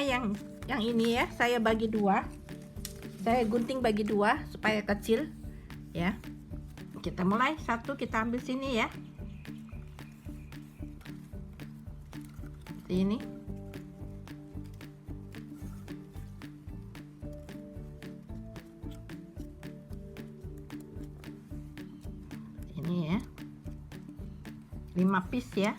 yang ini ya, saya bagi dua. Saya gunting bagi dua supaya kecil ya. Kita mulai, satu kita ambil sini ya. Seperti ini. Ini ya. 5 piece ya.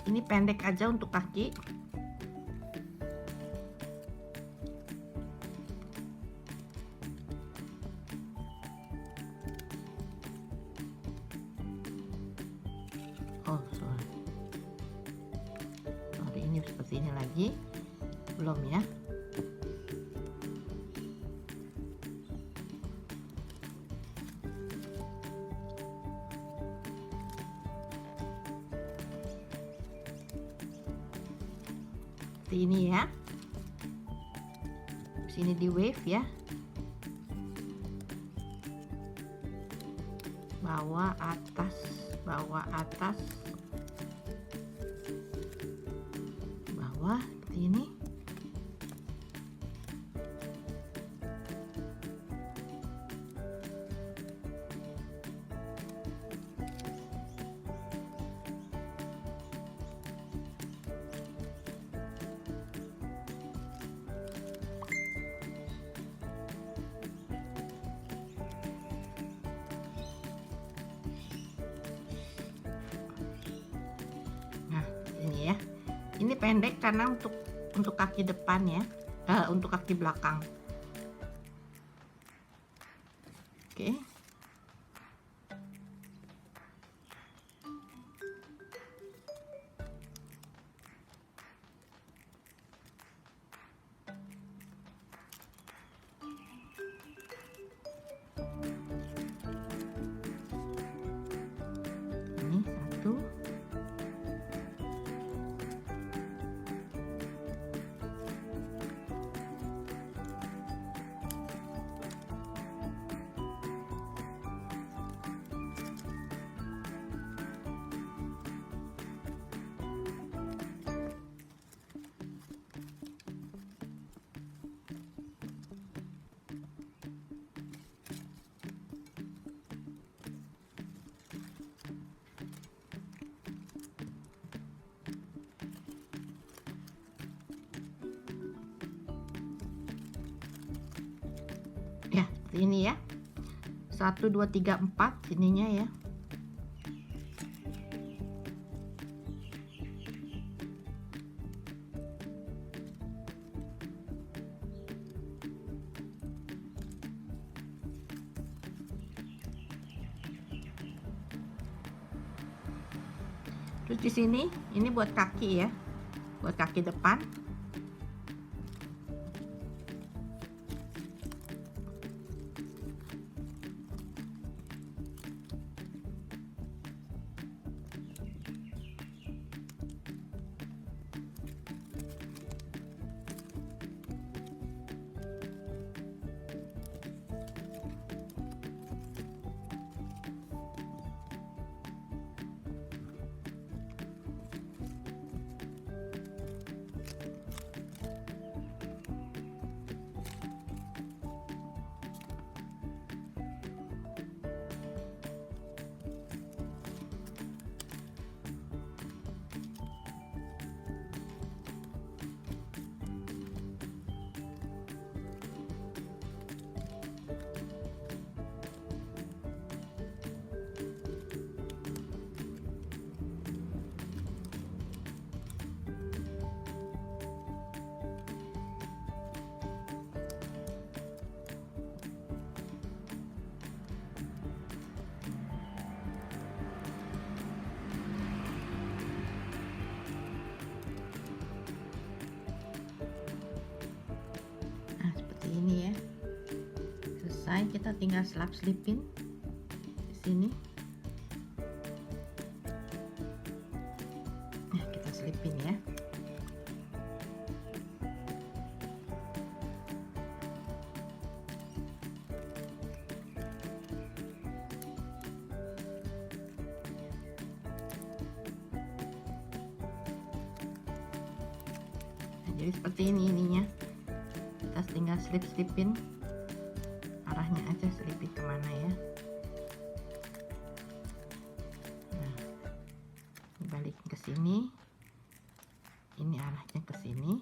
Ini pendek aja untuk kaki. Oh, sorry. Ini seperti ini lagi. Belum ya. Seperti ini ya. Sini di wave ya. Bawah atas, bawah atas, bawah, seperti ini. Ini ya, ini pendek karena untuk kaki depan ya, untuk kaki belakang. Oke. Ini satu. Ya, seperti ini ya. 1 2 3 4 sininya ya. Terus di sini ini buat kaki ya. Buat kaki depan. Ini ya, selesai. Kita tinggal selip-selipin di sini. Nah, kita selipin ya. Jadi seperti ini ininya, kita tinggal selipin arahnya aja, selipin kemana ya. Nah, balik ke sini, ini arahnya ke sini.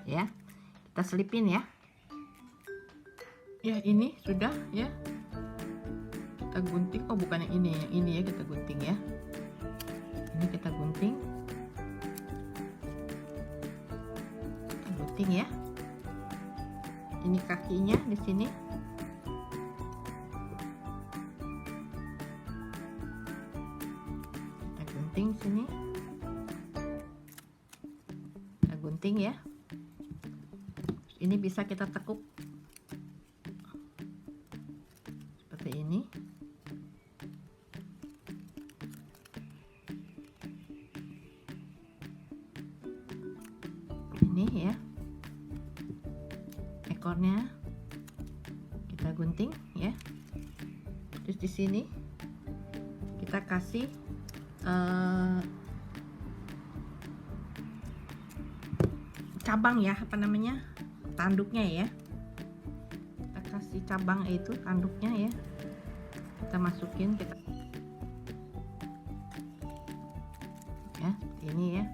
Ya, kita selipin ya. Ya, ini sudah ya. Kita gunting, oh bukan yang ini ya, kita gunting ya. Ini kita gunting ya. Ini kakinya di sini. Kita gunting sini. Kita gunting ya. Ini bisa kita tekuk seperti ini. Ini ya, ekornya kita gunting ya. Terus di sini kita kasih cabang ya, apa namanya, tanduknya ya. Kita kasih cabang itu tanduknya ya. Kita masukin, kita ya seperti ini ya.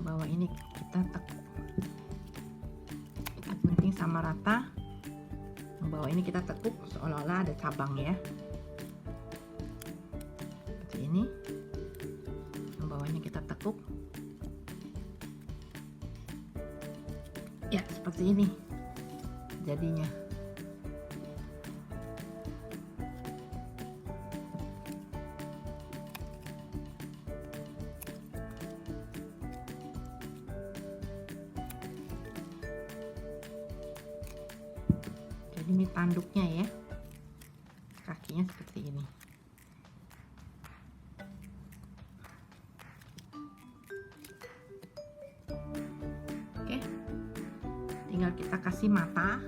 Bawah ini kita tekuk, kita gunting sama rata. Yang bawah ini kita tekuk seolah-olah ada cabang ya, seperti ini. Yang bawahnya kita tekuk ya, seperti ini jadinya. Jadi ini tanduknya ya, kakinya seperti ini. Oke, tinggal kita kasih mata.